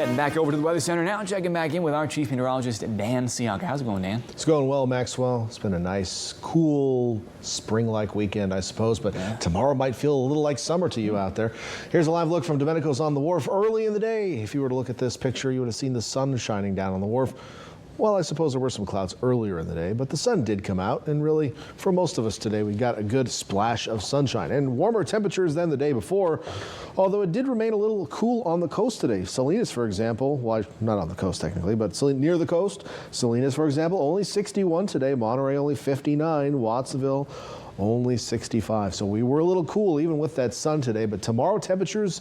Heading back over to the Weather Center now, checking back in with our chief meteorologist, Dan Cianca. How's it going, Dan? It's going well, Maxwell. It's been a nice, cool, spring-like weekend, I suppose, but tomorrow might feel a little like summer to you out there. Here's a live look from Domenico's on the wharf early in the day. If you were to look at this picture, you would have seen the sun shining down on the wharf. Well, I suppose there were some clouds earlier in the day, but the sun did come out, and really, for most of us today, we got a good splash of sunshine and warmer temperatures than the day before, although it did remain a little cool on the coast today. Salinas, for example, well, not on the coast technically, but near the coast. Salinas, for example, only 61 today. Monterey only 59. Watsonville only 65. So we were a little cool even with that sun today, but tomorrow temperatures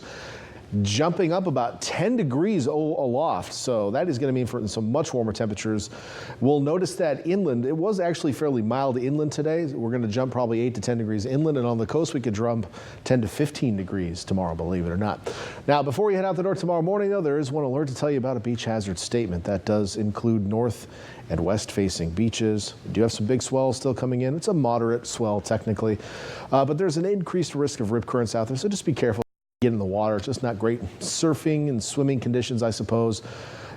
jumping up about 10 degrees aloft. So that is going to mean for some much warmer temperatures. We'll notice that inland, it was actually fairly mild inland today. We're going to jump probably 8 to 10 degrees inland, and on the coast we could jump 10 to 15 degrees tomorrow, believe it or not. Now, before we head out the door tomorrow morning, though, there is one alert to tell you about a beach hazard statement. That does include north and west facing beaches. We do have some big swells still coming in. It's a moderate swell technically, but there's an increased risk of rip currents out there, so just be careful. Get in the water. It's just not great surfing and swimming conditions, I suppose.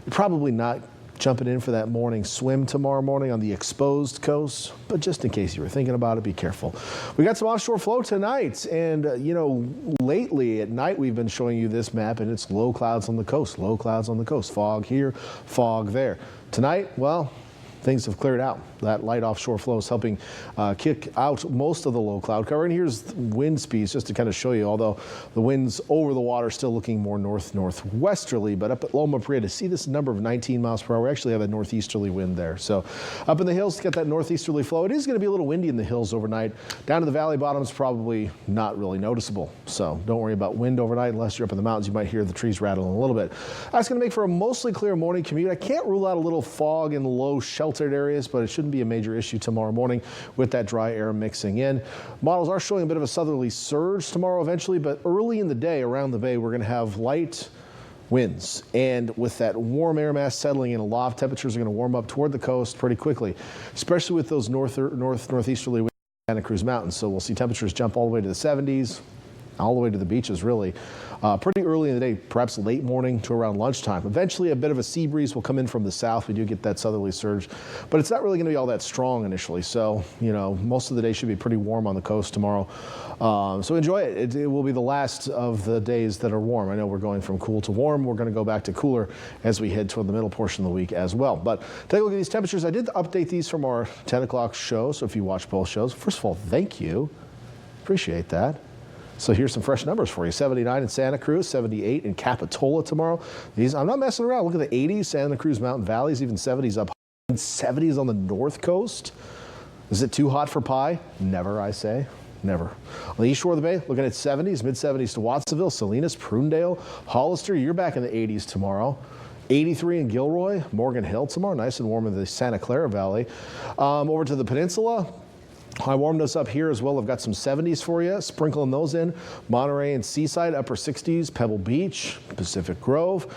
You're probably not jumping in for that morning swim tomorrow morning on the exposed coast, but just in case you were thinking about it, be careful. We got some offshore flow tonight, and you know, lately at night we've been showing you this map, and it's low clouds on the coast, low clouds on the coast, fog here, fog there. Tonight, well, things have cleared out. That light offshore flow is helping kick out most of the low cloud cover. And here's wind speeds just to kind of show you, although the winds over the water still looking more northwesterly, but up at Loma Prieta, to see this number of 19 miles per hour, we actually have a northeasterly wind there. So up in the hills to get that northeasterly flow. It is going to be a little windy in the hills overnight. Down to the valley bottoms, probably not really noticeable. So don't worry about wind overnight unless you're up in the mountains. You might hear the trees rattling a little bit. That's going to make for a mostly clear morning commute. I can't rule out a little fog in low sheltered areas, but it shouldn't be a major issue tomorrow morning with that dry air mixing in. Models are showing a bit of a southerly surge tomorrow eventually, but early in the day around the bay, we're going to have light winds. And with that warm air mass settling in aloft, temperatures are going to warm up toward the coast pretty quickly, especially with those northeasterly winds in Santa Cruz Mountains. So we'll see temperatures jump all the way to the 70s, all the way to the beaches, really. Pretty early in the day, perhaps late morning to around lunchtime. Eventually, a bit of a sea breeze will come in from the south. We do get that southerly surge, but it's not really going to be all that strong initially. So, you know, most of the day should be pretty warm on the coast tomorrow. So enjoy it. It will be the last of the days that are warm. I know we're going from cool to warm. We're going to go back to cooler as we head toward the middle portion of the week as well. But take a look at these temperatures. I did update these from our 10 o'clock show. So if you watch both shows, first of all, thank you. Appreciate that. So here's some fresh numbers for you. 79 in Santa Cruz, 78 in Capitola tomorrow. These, I'm not messing around. Look at the 80s, Santa Cruz Mountain Valleys, even 70s up, 70s on the north coast. Is it too hot for pie? Never, I say. Never. On the east shore of the bay, looking at 70s, mid-70s to Watsonville, Salinas, Prunedale, Hollister. You're back in the 80s tomorrow. 83 in Gilroy, Morgan Hill tomorrow. Nice and warm in the Santa Clara Valley. Over to the peninsula. I warmed us up here as well. I've got some 70s for you, sprinkling those in. Monterey and Seaside, upper 60s, Pebble Beach, Pacific Grove.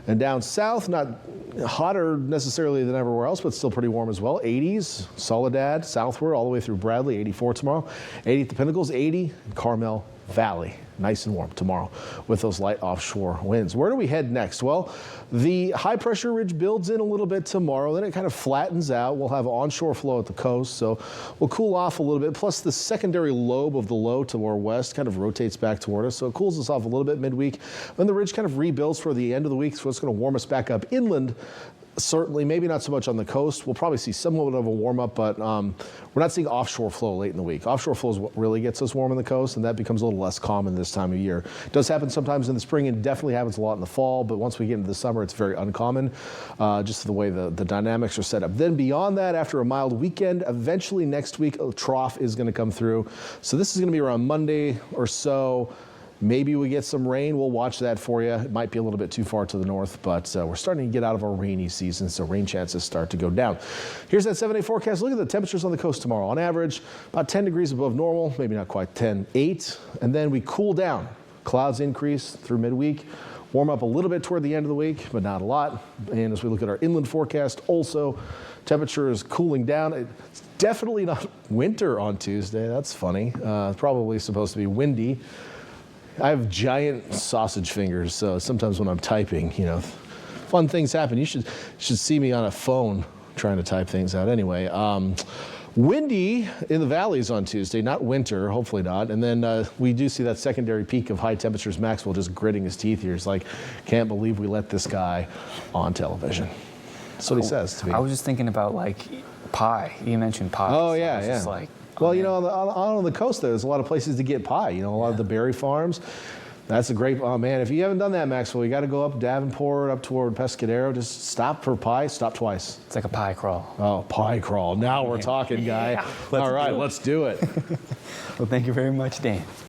And down south, not hotter necessarily than everywhere else, but still pretty warm as well. 80s, Soledad, southward, all the way through Bradley, 84 tomorrow. 80 at the Pinnacles, 80 in Carmel Valley. Nice and warm tomorrow with those light offshore winds. Where do we head next? Well, the high pressure ridge builds in a little bit tomorrow, then it kind of flattens out. We'll have onshore flow at the coast, so we'll cool off a little bit. Plus the secondary lobe of the low to our west kind of rotates back toward us, so it cools us off a little bit midweek. Then the ridge kind of rebuilds for the end of the week, so it's going to warm us back up inland. Certainly, maybe not so much on the coast. We'll probably see somewhat of a warm-up, but we're not seeing offshore flow late in the week. Offshore flow is what really gets us warm on the coast, and that becomes a little less common this time of year. It does happen sometimes in the spring, and definitely happens a lot in the fall, but once we get into the summer, it's very uncommon, just the way the dynamics are set up. Then beyond that, after a mild weekend, eventually next week, a trough is going to come through. So this is going to be around Monday or so. Maybe we get some rain. We'll watch that for you. It might be a little bit too far to the north, but we're starting to get out of our rainy season, so rain chances start to go down. Here's that 7-day forecast. Look at the temperatures on the coast tomorrow. On average, about 10 degrees above normal, maybe not quite 10, 8. And then we cool down. Clouds increase through midweek. Warm up a little bit toward the end of the week, but not a lot. And as we look at our inland forecast, also temperature is cooling down. It's definitely not winter on Tuesday. That's funny. Probably supposed to be windy. I have giant sausage fingers, so sometimes when I'm typing, you know, fun things happen. You should see me on a phone trying to type things out. Anyway, windy in the valleys on Tuesday, not winter, hopefully not. And then we do see that secondary peak of high temperatures. Maxwell just gritting his teeth here. He's like, can't believe we let this guy on television. That's what he says to me. I was just thinking about like pie. You mentioned pie. Oh, So yeah, I was yeah. just like, Well, you know, on the coast there's a lot of places to get pie. You know, a lot of the berry farms. That's a great, oh man, if you haven't done that, Maxwell, you got to go up Davenport, up toward Pescadero. Just stop for pie, stop twice. it's like a pie crawl. Oh, pie crawl. Now we're talking, guy. Let's All right, do it. let's do it. Well, thank you very much, Dan.